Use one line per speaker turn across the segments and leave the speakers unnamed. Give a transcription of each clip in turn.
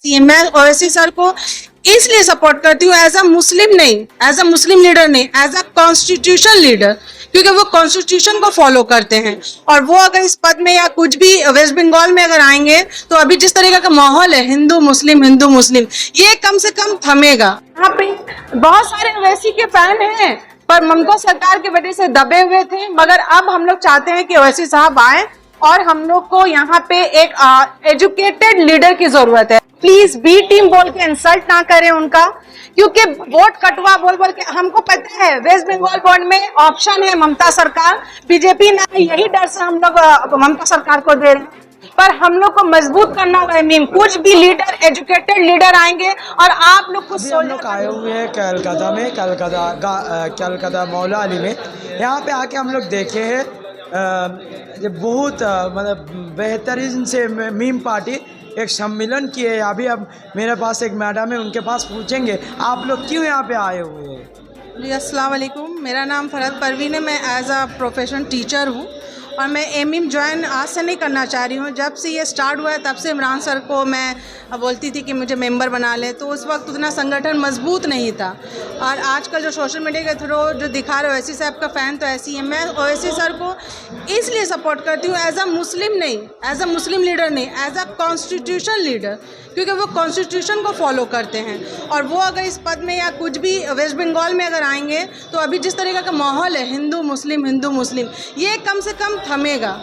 मैं ओवैसी सर को इसलिए सपोर्ट करती हूँ एज अ मुस्लिम नहीं, एज अ मुस्लिम लीडर नहीं, एज अ कॉन्स्टिट्यूशन लीडर, क्योंकि वो कॉन्स्टिट्यूशन को फॉलो करते हैं। और वो अगर इस पद में या कुछ भी वेस्ट बंगाल में अगर आएंगे तो अभी जिस तरीके का माहौल है हिंदू मुस्लिम, ये कम से कम थमेगा। यहाँ पे बहुत सारे ओवैसी के फैन हैं पर ममता सरकार की वजह से दबे हुए थे, मगर अब हम लोग चाहते हैं कि ओवैसी साहब आए और हम लोग को यहाँ पे एक एजुकेटेड लीडर की जरूरत है। प्लीज बी टीम बोल के इंसल्ट ना करें उनका, क्योंकि वोट कटवा बोल बोल के हमको पता है वेस्ट बंगाल बोर्ड में ऑप्शन है ममता सरकार, बीजेपी ना, यही डर से हम लोग ममता सरकार को दे रहे हैं। पर हम लोग को मजबूत करना होगा। मीम कुछ भी लीडर, एजुकेटेड लीडर आएंगे और आप लोग कुछ
हम लोग आए हुए हैं कलकत्ता में, कलकत्ता मौला अली में। यहाँ पे आके हम लोग देखे हैं ये बहुत मतलब बेहतरीन से मीम पार्टी एक सम्मेलन किए है। अभी अब मेरे पास एक मैडम है, उनके पास पूछेंगे आप लोग क्यों यहाँ पे आए हुए हैं।
जी अस्सलाम वालेकुम, मेरा नाम फरहत परवीन है। मैं एज अ प्रोफेशनल टीचर हूँ और मैं एमईएम ज्वाइन आज से नहीं करना चाह रही हूँ। जब से ये स्टार्ट हुआ है तब से इमरान सर को मैं बोलती थी कि मुझे मेंबर बना ले, तो उस वक्त उतना संगठन मजबूत नहीं था। और आजकल जो सोशल मीडिया के थ्रू जो दिखा रहे हो ओवैसी साहब का फ़ैन तो ऐसी है। मैं ओवैसी सर को इसलिए सपोर्ट करती हूँ एज अ मुस्लिम नहीं, एज अ मुस्लिम लीडर नहीं, एज अ कॉन्स्टिट्यूशन लीडर, क्योंकि वो कॉन्स्टिट्यूशन को फॉलो करते हैं। और वो अगर इस पद में या कुछ भी वेस्ट बंगाल में अगर आएंगे तो अभी जिस तरीके का माहौल है हिंदू मुस्लिम, ये कम से कम थमेगा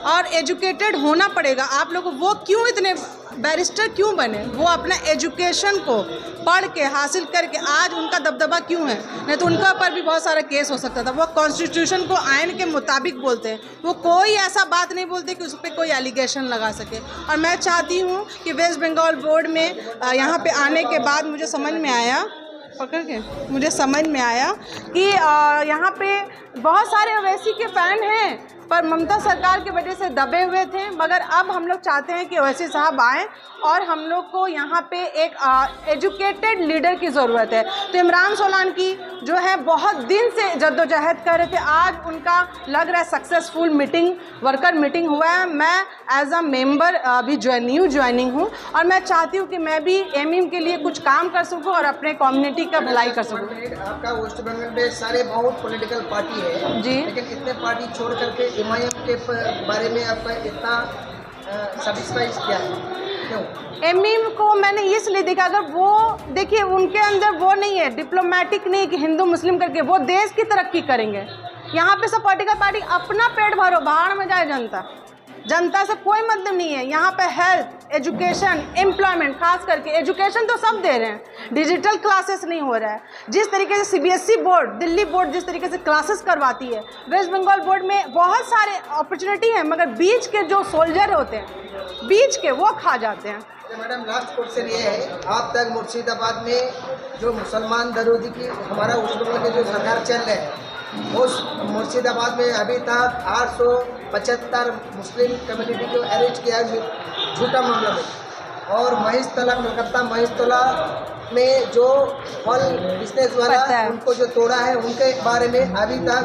और एजुकेटेड होना पड़ेगा आप लोग को। वो क्यों इतने बैरिस्टर क्यों बने? वो अपना एजुकेशन को पढ़ के हासिल करके आज उनका दबदबा क्यों है? नहीं तो उनका पर भी बहुत सारा केस हो सकता था। वो कॉन्स्टिट्यूशन को आइन के मुताबिक बोलते हैं, वो कोई ऐसा बात नहीं बोलते कि उस पर कोई एलिगेशन लगा सके। और मैं चाहती हूँ कि वेस्ट बंगाल बोर्ड में यहाँ पे आने के बाद मुझे समझ में आया कि यहाँ पे बहुत सारे ओवैसी के फ़ैन हैं पर ममता सरकार की वजह से दबे हुए थे, मगर अब हम लोग चाहते हैं कि ओवैसी साहब आएँ और हम लोग को यहाँ पे एक एजुकेटेड लीडर की ज़रूरत है। तो इमरान सोलांकी जो है बहुत दिन से जद्दोजहद कर रहे थे, आज उनका लग रहा है सक्सेसफुल वर्कर मीटिंग हुआ है। मैं एज अ मेंबर अभी न्यू ज्वाइनिंग हूँ और मैं चाहती हूँ कि मैं भी एमईएम के लिए कुछ काम कर सकूँ और अपने कम्युनिटी का भलाई कर सकूँ।
आपका वेस्ट बंगाल में सारे बहुत पॉलिटिकल पार्टी है
जी,
लेकिन इतने पार्टी छोड़ करके एमआईएम के बारे में आपका इतना सेटिस्फाइड क्या है? क्यों?
एमईएम को मैंने इसलिए देखा, अगर वो देखिए उनके अंदर वो नहीं है, डिप्लोमेटिक नहीं कि हिंदू मुस्लिम करके वो देश की तरक्की करेंगे। यहाँ पे सब पॉलिटिकल पार्टी अपना पेट भरो, बाहर में जाए जनता से कोई मतलब नहीं है। यहाँ पे हेल्थ, एजुकेशन, एम्प्लॉयमेंट, खास करके एजुकेशन तो सब दे रहे हैं, डिजिटल क्लासेस नहीं हो रहा है। जिस तरीके से सीबीएसई बोर्ड, दिल्ली बोर्ड जिस तरीके से क्लासेस करवाती है, वेस्ट बंगाल बोर्ड में बहुत सारे अपॉर्चुनिटी है, मगर बीच के जो सोल्जर होते हैं बीच के वो खा जाते हैं।
मैडम लास्ट क्वेश्चन ये है, आप तक मुर्शिदाबाद में जो मुसलमान दरूदी की हमारा वेस्ट बंगाल की जो सरकार चल रही है, उस मुर्शिदाबाद में अभी तक 875 मुस्लिम कम्युनिटी को अरेस्ट किया झूठा मामला में। और महेशतला, कलकत्ता महेशतला में जो फल बिजनेस वाला उनको जो तोड़ा है, उनके बारे में अभी तक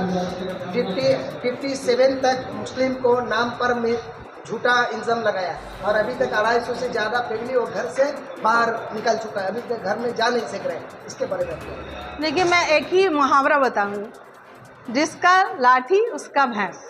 57 तक मुस्लिम को नाम पर में झूठा इल्ज़ाम लगाया और अभी तक 250 से ज़्यादा फैमिली वो घर से बाहर निकल चुका है, अभी तक घर में जा नहीं सक रहे हैं। इसके बारे में
देखिए, मैं एक ही मुहावरा बताऊंगी, जिसका लाठी उसका भैंस।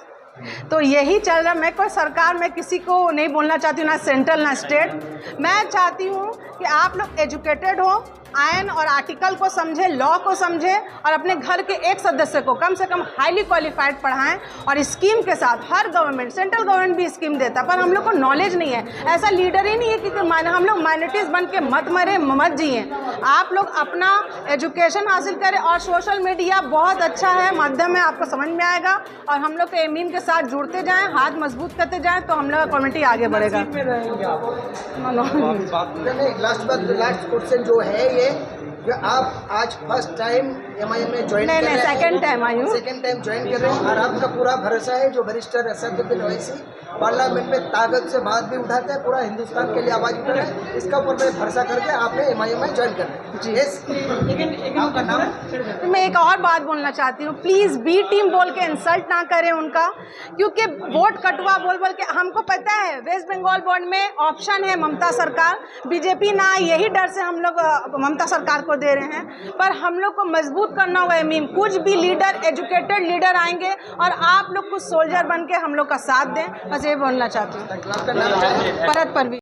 तो यही चल रहा। मैं कोई सरकार में किसी को नहीं बोलना चाहती हूँ, ना सेंट्रल ना स्टेट। मैं चाहती हूँ कि आप लोग एजुकेटेड हो, आयन और आर्टिकल को समझे, लॉ को समझे और अपने घर के एक सदस्य को कम से कम हाईली क्वालिफाइड पढ़ाएं। और स्कीम के साथ हर गवर्नमेंट, सेंट्रल गवर्नमेंट भी स्कीम देता है, पर हम लोग को नॉलेज नहीं है। ऐसा लीडर ही नहीं है कि हम लोग माइनॉरिटीज़ बन के मत मरे मत जिए। आप लोग अपना एजुकेशन हासिल करें और सोशल मीडिया बहुत अच्छा है, माध्यम है, आपको समझ में आएगा। और हम लोग एमईएम के साथ जुड़ते जाएँ, हाथ मजबूत करते जाएँ, तो हम लोग का कम्युनिटी आगे बढ़ेगा।
लास्ट क्वेश्चन जो है ये, आप आज फर्स्ट टाइम MIM में ज्वाइन
नहीं
कर
नहीं
रहे हैं।
सेकंड टाइम आई हूँ।
सेकेंड टाइम ज्वाइन कर रहे हैं और आपका पूरा भरोसा है जो बैरिस्टर असदुद्दीन ओवैसी पार्लियामेंट में ताकत से बात भी उठाते हैं, पूरा हिंदुस्तान के लिए आवाज़ उठा रहे हैं, इसका ऊपर मैं भरोसा करके आपने MIM में ज्वाइन कर रहे हैं। यस, आपका नाम?
मैं एक और बात बोलना चाहती हूँ, प्लीज़ बी टीम बोल के इंसल्ट ना करें उनका, क्योंकि वोट कटवा बोल बोल के हमको पता है वेस्ट बंगाल बोर्ड में ऑप्शन है ममता सरकार, बीजेपी ना आए यही डर से हम लोग ममता सरकार को दे रहे हैं। पर हम लोग को मजबूत करना होगा एमएम, कुछ भी लीडर एजुकेटेड लीडर आएंगे और आप लोग कुछ सोल्जर बन के हम लोग का साथ दें, बस ये बोलना चाहती हूँ।
आपका नाम?
परत परवीन।